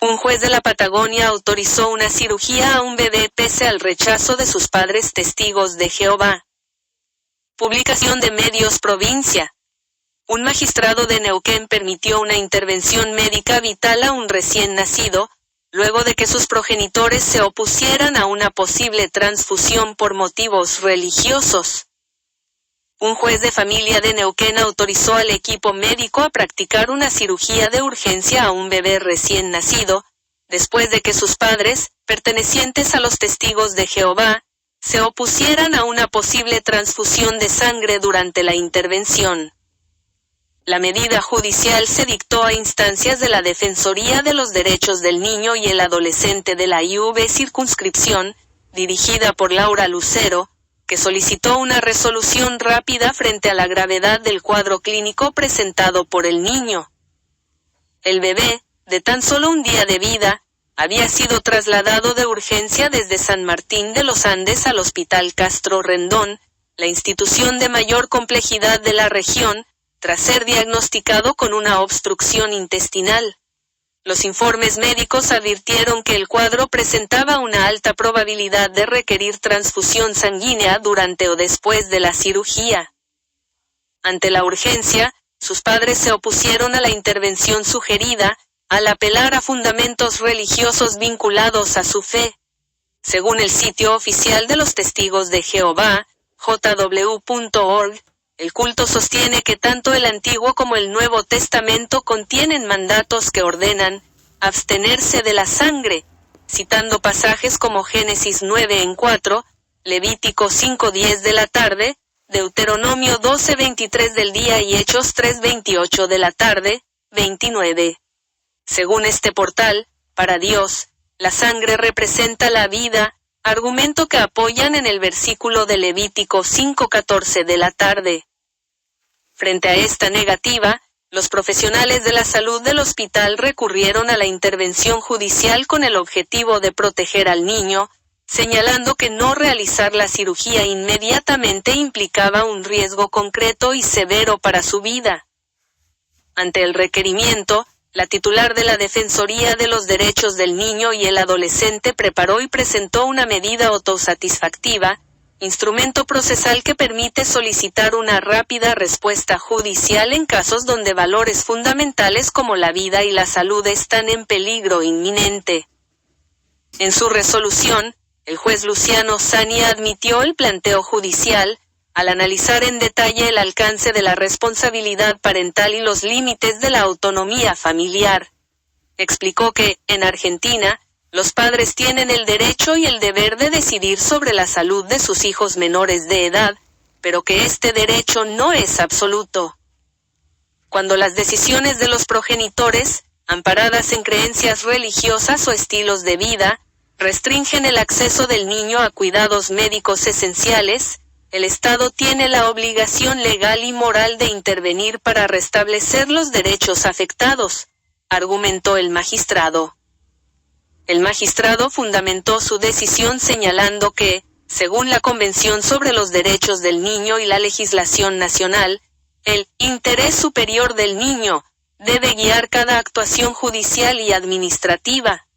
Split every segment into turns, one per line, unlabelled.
Un juez de la Patagonia autorizó una cirugía a un bebé pese al rechazo de sus padres testigos de Jehová. Publicación de Medios Provincia. Un magistrado de Neuquén permitió una intervención médica vital a un recién nacido, luego de que sus progenitores se opusieran a una posible transfusión por motivos religiosos. Un juez de familia de Neuquén autorizó al equipo médico a practicar una cirugía de urgencia a un bebé recién nacido, después de que sus padres, pertenecientes a los testigos de Jehová, se opusieran a una posible transfusión de sangre durante la intervención. La medida judicial se dictó a instancias de la Defensoría de los Derechos del Niño y el Adolescente de la IV Circunscripción, dirigida por Laura Lucero, que solicitó una resolución rápida frente a la gravedad del cuadro clínico presentado por el niño. El bebé, de tan solo un día de vida, había sido trasladado de urgencia desde San Martín de los Andes al Hospital Castro Rendón, la institución de mayor complejidad de la región, tras ser diagnosticado con una obstrucción intestinal. Los informes médicos advirtieron que el cuadro presentaba una alta probabilidad de requerir transfusión sanguínea durante o después de la cirugía. Ante la urgencia, sus padres se opusieron a la intervención sugerida, al apelar a fundamentos religiosos vinculados a su fe. Según el sitio oficial de los Testigos de Jehová, jw.org, el culto sostiene que tanto el Antiguo como el Nuevo Testamento contienen mandatos que ordenan abstenerse de la sangre, citando pasajes como Génesis 9:4, Levítico 5:10 de la tarde, Deuteronomio 12:23 del día y Hechos 3:28 de la tarde, 29. Según este portal, para Dios, la sangre representa la vida, argumento que apoyan en el versículo de Levítico 5:14 de la tarde. Frente a esta negativa, los profesionales de la salud del hospital recurrieron a la intervención judicial con el objetivo de proteger al niño, señalando que no realizar la cirugía inmediatamente implicaba un riesgo concreto y severo para su vida. Ante el requerimiento, la titular de la Defensoría de los Derechos del Niño y el Adolescente preparó y presentó una medida autosatisfactiva, instrumento procesal que permite solicitar una rápida respuesta judicial en casos donde valores fundamentales como la vida y la salud están en peligro inminente. En su resolución, el juez Luciano Sani admitió el planteo judicial, al analizar en detalle el alcance de la responsabilidad parental y los límites de la autonomía familiar. Explicó que, en Argentina, los padres tienen el derecho y el deber de decidir sobre la salud de sus hijos menores de edad, pero que este derecho no es absoluto. Cuando las decisiones de los progenitores, amparadas en creencias religiosas o estilos de vida, restringen el acceso del niño a cuidados médicos esenciales, el Estado tiene la obligación legal y moral de intervenir para restablecer los derechos afectados, argumentó el magistrado. El magistrado fundamentó su decisión señalando que, según la Convención sobre los Derechos del Niño y la legislación nacional, el interés superior del niño debe guiar cada actuación judicial y administrativa.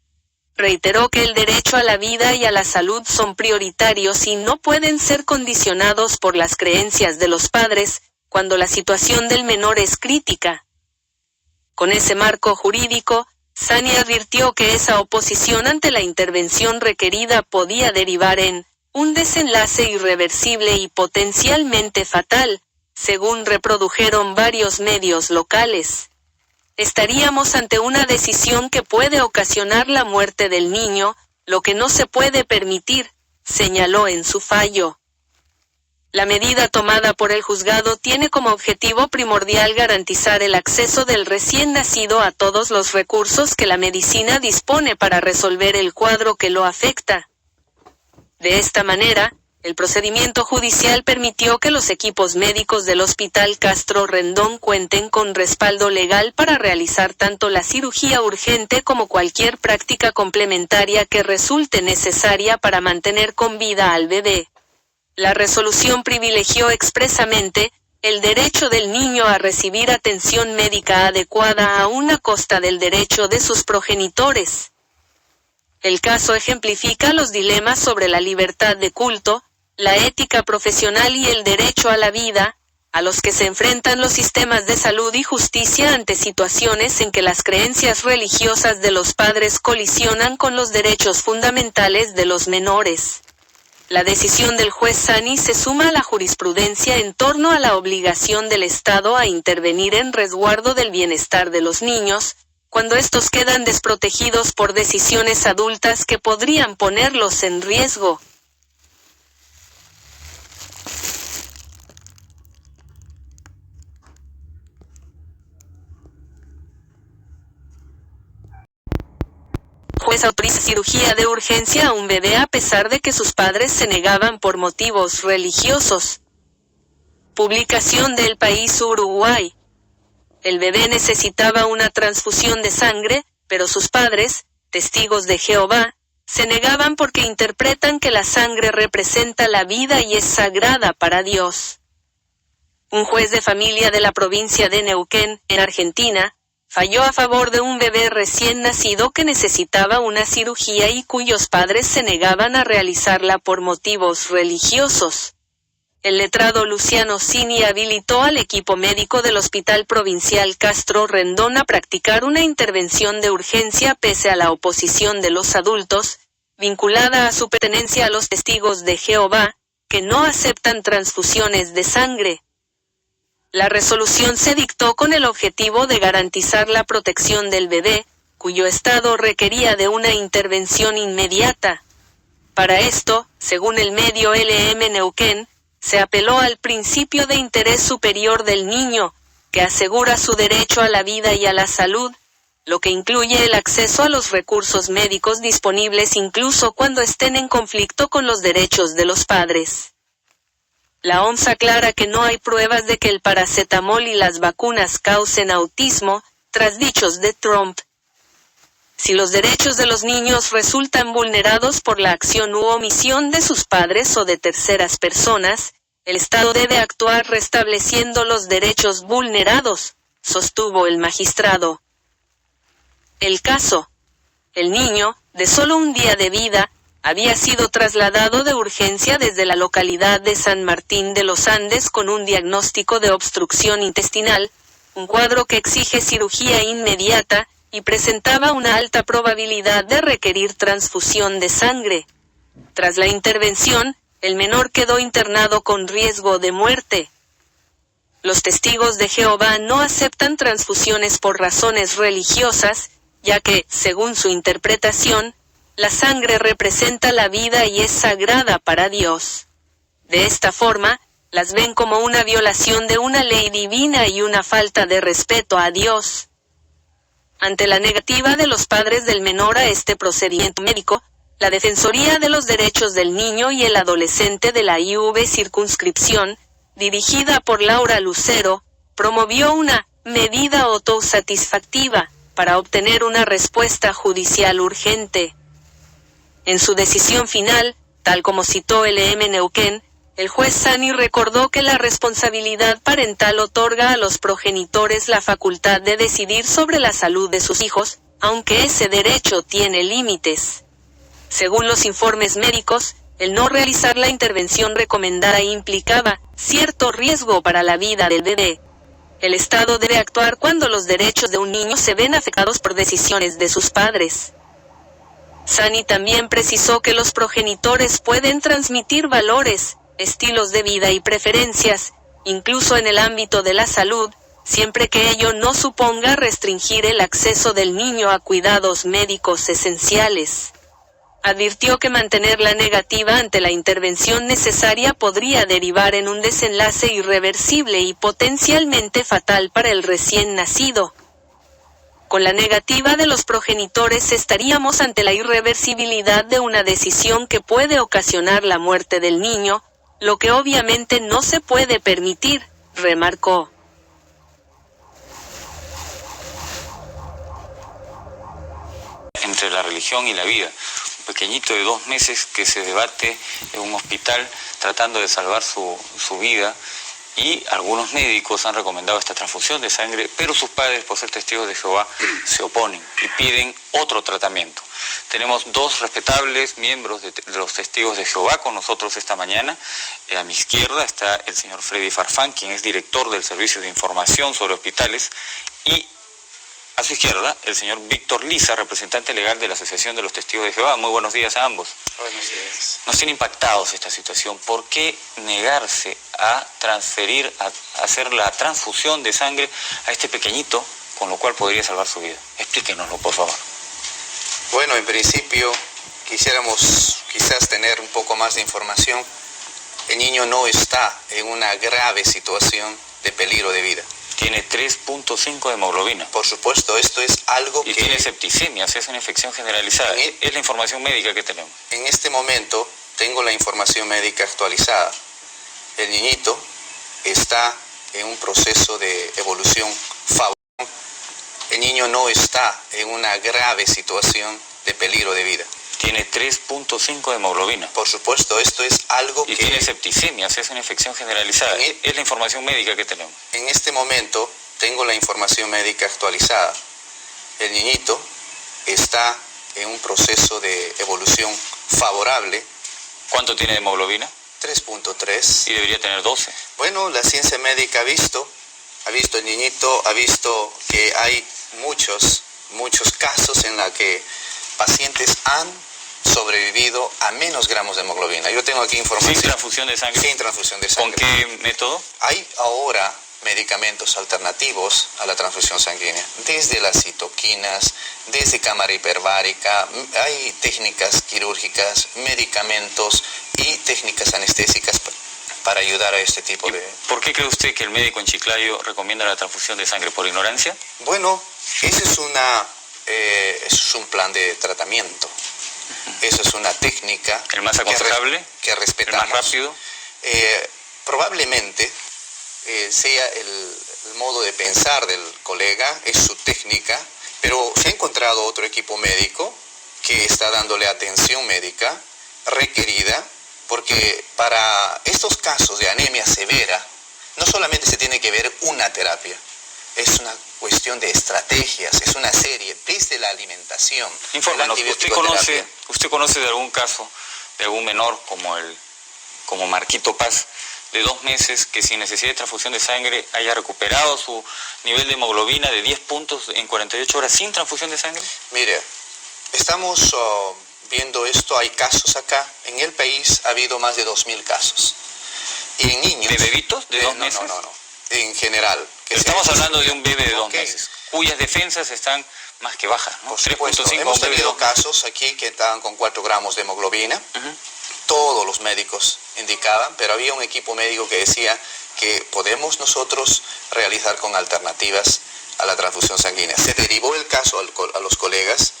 Reiteró que el derecho a la vida y a la salud son prioritarios y no pueden ser condicionados por las creencias de los padres, cuando la situación del menor es crítica. Con ese marco jurídico, Sani advirtió que esa oposición ante la intervención requerida podía derivar en un desenlace irreversible y potencialmente fatal, según reprodujeron varios medios locales. Estaríamos ante una decisión que puede ocasionar la muerte del niño, lo que no se puede permitir, señaló en su fallo. La medida tomada por el juzgado tiene como objetivo primordial garantizar el acceso del recién nacido a todos los recursos que la medicina dispone para resolver el cuadro que lo afecta. De esta manera, el procedimiento judicial permitió que los equipos médicos del Hospital Castro Rendón cuenten con respaldo legal para realizar tanto la cirugía urgente como cualquier práctica complementaria que resulte necesaria para mantener con vida al bebé. La resolución privilegió expresamente el derecho del niño a recibir atención médica adecuada aún a costa del derecho de sus progenitores. El caso ejemplifica los dilemas sobre la libertad de culto, la ética profesional y el derecho a la vida, a los que se enfrentan los sistemas de salud y justicia ante situaciones en que las creencias religiosas de los padres colisionan con los derechos fundamentales de los menores. La decisión del juez Sani se suma a la jurisprudencia en torno a la obligación del Estado a intervenir en resguardo del bienestar de los niños, cuando estos quedan desprotegidos por decisiones adultas que podrían ponerlos en riesgo. Juez autoriza cirugía de urgencia a un bebé a pesar de que sus padres se negaban por motivos religiosos. Publicación del País Uruguay. El bebé necesitaba una transfusión de sangre, pero sus padres, testigos de Jehová, se negaban porque interpretan que la sangre representa la vida y es sagrada para Dios. Un juez de familia de la provincia de Neuquén, en Argentina, falló a favor de un bebé recién nacido que necesitaba una cirugía y cuyos padres se negaban a realizarla por motivos religiosos. El letrado Luciano Cini habilitó al equipo médico del Hospital Provincial Castro Rendón a practicar una intervención de urgencia pese a la oposición de los adultos, vinculada a su pertenencia a los testigos de Jehová, que no aceptan transfusiones de sangre. La resolución se dictó con el objetivo de garantizar la protección del bebé, cuyo estado requería de una intervención inmediata. Para esto, según el medio LM Neuquén, se apeló al principio de interés superior del niño, que asegura su derecho a la vida y a la salud, lo que incluye el acceso a los recursos médicos disponibles incluso cuando estén en conflicto con los derechos de los padres. La OMS aclara que no hay pruebas de que el paracetamol y las vacunas causen autismo, tras dichos de Trump. Si los derechos de los niños resultan vulnerados por la acción u omisión de sus padres o de terceras personas, el Estado debe actuar restableciendo los derechos vulnerados, sostuvo el magistrado. El caso. El niño, de solo un día de vida, había sido trasladado de urgencia desde la localidad de San Martín de los Andes con un diagnóstico de obstrucción intestinal, un cuadro que exige cirugía inmediata, y presentaba una alta probabilidad de requerir transfusión de sangre. Tras la intervención, el menor quedó internado con riesgo de muerte. Los testigos de Jehová no aceptan transfusiones por razones religiosas, ya que, según su interpretación, la sangre representa la vida y es sagrada para Dios. De esta forma, las ven como una violación de una ley divina y una falta de respeto a Dios. Ante la negativa de los padres del menor a este procedimiento médico, la Defensoría de los Derechos del Niño y el Adolescente de la IV Circunscripción, dirigida por Laura Lucero, promovió una medida autosatisfactiva para obtener una respuesta judicial urgente. En su decisión final, tal como citó LM Neuquén, el juez Sani recordó que la responsabilidad parental otorga a los progenitores la facultad de decidir sobre la salud de sus hijos, aunque ese derecho tiene límites. Según los informes médicos, el no realizar la intervención recomendada implicaba cierto riesgo para la vida del bebé. El Estado debe actuar cuando los derechos de un niño se ven afectados por decisiones de sus padres. Sani también precisó que los progenitores pueden transmitir valores, estilos de vida y preferencias, incluso en el ámbito de la salud, siempre que ello no suponga restringir el acceso del niño a cuidados médicos esenciales. Advirtió que mantener la negativa ante la intervención necesaria podría derivar en un desenlace irreversible y potencialmente fatal para el recién nacido. Con la negativa de los progenitores estaríamos ante la irreversibilidad de una decisión que puede ocasionar la muerte del niño, lo que obviamente no se puede permitir, remarcó.
Entre la religión y la vida. Un pequeñito de 2 meses que se debate en un hospital tratando de salvar su vida y algunos médicos han recomendado esta transfusión de sangre, pero sus padres, por ser testigos de Jehová, se oponen y piden otro tratamiento. Tenemos dos respetables miembros de los testigos de Jehová con nosotros esta mañana. A mi izquierda está el señor Freddy Farfán, quien es director del Servicio de Información sobre Hospitales, y a su izquierda el señor Víctor Liza, representante legal de la Asociación de los Testigos de Jehová. Muy buenos días a ambos.
Buenos días.
Nos tiene impactados esta situación. ¿Por qué negarse a transferir, a hacer la transfusión de sangre a este pequeñito, con lo cual podría salvar su vida? Explíquenoslo, por favor.
Bueno, en principio quisiéramos quizás tener un poco más de información. El niño no está en una grave situación de peligro de vida.
Tiene 3.5 de hemoglobina.
Por supuesto, esto es algo
y
que...
tiene septicemia, o sea, es una infección generalizada. Es la información médica que tenemos.
En este momento tengo la información médica actualizada. El niñito está en un proceso de evolución favorable. El niño no está en una grave situación de peligro de vida.
Tiene 3.5 de hemoglobina.
Por supuesto, esto es algo
y
que...
tiene septicemia, o sea, es una infección generalizada. Es la información médica que tenemos.
En este momento tengo la información médica actualizada. El niñito está en un proceso de evolución favorable.
¿Cuánto tiene de hemoglobina?
3.3.
Y debería tener 12.
Bueno, la ciencia médica ha visto el niñito, ha visto que hay muchos casos en los que pacientes han sobrevivido a menos gramos de hemoglobina. Yo tengo aquí información.
¿Sin transfusión de sangre?
Sin transfusión de sangre.
¿Con qué método?
Hay ahora medicamentos alternativos a la transfusión sanguínea, desde las citoquinas, desde cámara hiperbárica, hay técnicas quirúrgicas, medicamentos y técnicas anestésicas para ayudar a este tipo de...
¿Por qué cree usted que el médico en Chiclayo recomienda la transfusión de sangre? ¿Por ignorancia?
Bueno, ese es un plan de tratamiento. Eso es una técnica.
¿El más aconsejable?
Que respetamos.
¿El más rápido?
Probablemente sea el modo de pensar del colega, es su técnica, pero se ha encontrado otro equipo médico que está dándole atención médica requerida, porque para estos casos de anemia severa, no solamente se tiene que ver una terapia, es una cuestión de estrategias, es una serie, desde la alimentación.
Infórmanos, ¿usted conoce de algún caso, de algún menor como Marquito Paz, de 2 meses, que sin necesidad de transfusión de sangre haya recuperado su nivel de hemoglobina de 10 puntos en 48 horas sin transfusión de sangre?
Mire, estamos viendo esto, hay casos acá, en el país ha habido más de 2.000 casos. Y en niños...
¿De bebitos de 2 meses?
No, en general.
Estamos hablando de un bebé de 2 meses, cuyas defensas están más que bajas, ¿no?
Por supuesto, hemos tenido casos aquí que estaban con 4 gramos de hemoglobina. Todos los médicos indicaban, pero había un equipo médico que decía que podemos nosotros realizar con alternativas a la transfusión sanguínea. Se derivó el caso a los colegas,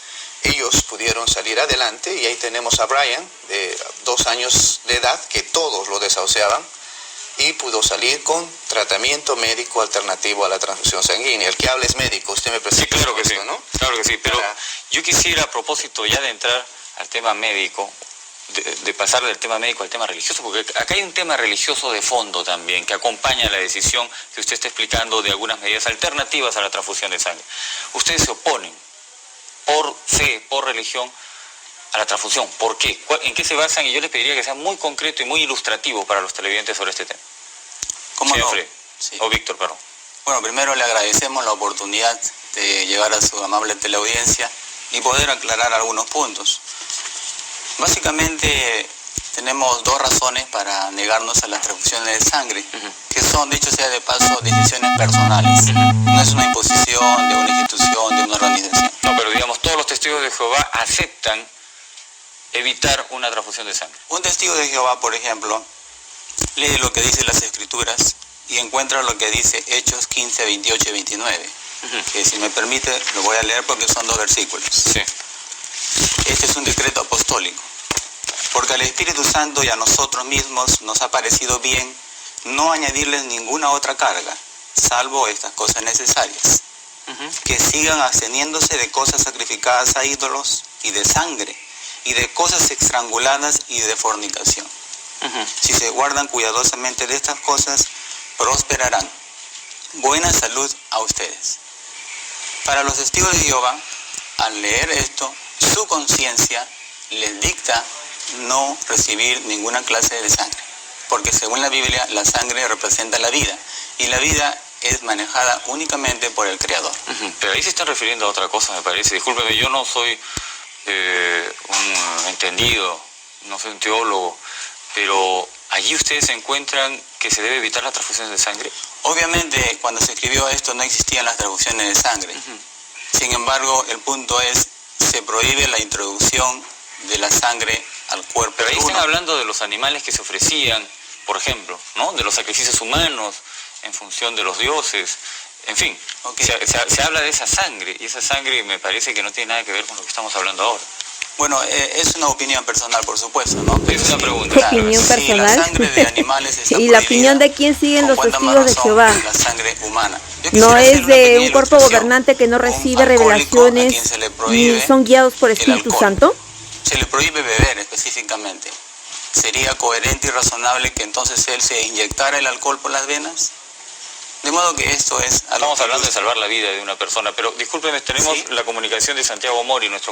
ellos pudieron salir adelante y ahí tenemos a Brian, de 2 años de edad, que todos lo desahuciaban y pudo salir con tratamiento médico alternativo a la transfusión sanguínea. El que habla es médico, usted me presenta.
Sí, claro que sí, ¿no? Claro que sí, pero yo quisiera, a propósito ya de entrar al tema médico, de pasar del tema médico al tema religioso, porque acá hay un tema religioso de fondo también, que acompaña la decisión que usted está explicando de algunas medidas alternativas a la transfusión de sangre. Ustedes se oponen, por fe, por religión, a la transfusión. ¿Por qué? ¿En qué se basan? Y yo les pediría que sea muy concreto y muy ilustrativo para los televidentes sobre este tema.
¿Cómo no?
Sí. O Víctor, perdón.
Bueno, primero le agradecemos la oportunidad de llegar a su amable teleaudiencia y poder aclarar algunos puntos. Básicamente tenemos 2 razones para negarnos a las transfusiones de sangre, que son, dicho sea de paso, decisiones personales. No es una imposición de una institución, de una organización.
No, pero digamos, todos los testigos de Jehová aceptan evitar una transfusión de sangre.
Un testigo de Jehová, por ejemplo, lee lo que dicen las Escrituras y encuentra lo que dice Hechos 15, 28 y 29. Que si me permite, lo voy a leer porque son 2 versículos.
Sí.
Este es un decreto apostólico. Porque al Espíritu Santo y a nosotros mismos nos ha parecido bien no añadirles ninguna otra carga, salvo estas cosas necesarias. Que sigan absteniéndose de cosas sacrificadas a ídolos y de sangre, y de cosas estranguladas y de fornicación. Si se guardan cuidadosamente de estas cosas, prosperarán. Buena salud a ustedes. Para los testigos de Jehová, al leer esto, su conciencia les dicta no recibir ninguna clase de sangre, porque según la Biblia, la sangre representa la vida, y la vida es manejada únicamente por el Creador.
Pero ahí se están refiriendo a otra cosa, me parece. Discúlpeme, yo no soy un entendido, no soy un teólogo, pero allí ustedes encuentran que se debe evitar las transfusiones de sangre.
Obviamente, cuando se escribió esto no existían las transfusiones de sangre. Sin embargo, el punto es, se prohíbe la introducción de la sangre al cuerpo.
Pero ahí están hablando de los animales que se ofrecían, por ejemplo, ¿no? De los sacrificios humanos en función de los dioses. En fin, se habla de esa sangre, y esa sangre me parece que no tiene nada que ver con lo que estamos hablando ahora.
Bueno, es una opinión personal, por supuesto, ¿no?
Pero es una pregunta.
Claro, opinión personal.
Si la sangre de animales está
y la opinión de quién siguen los testigos de Jehová.
La sangre humana.
No es de un cuerpo gobernante que no recibe revelaciones y son guiados por Espíritu Santo.
Se le prohíbe beber específicamente. ¿Sería coherente y razonable que entonces él se inyectara el alcohol por las venas? De modo que esto es...
Estamos hablando de salvar la vida de una persona, pero discúlpeme, tenemos la comunicación de Santiago Mori, nuestro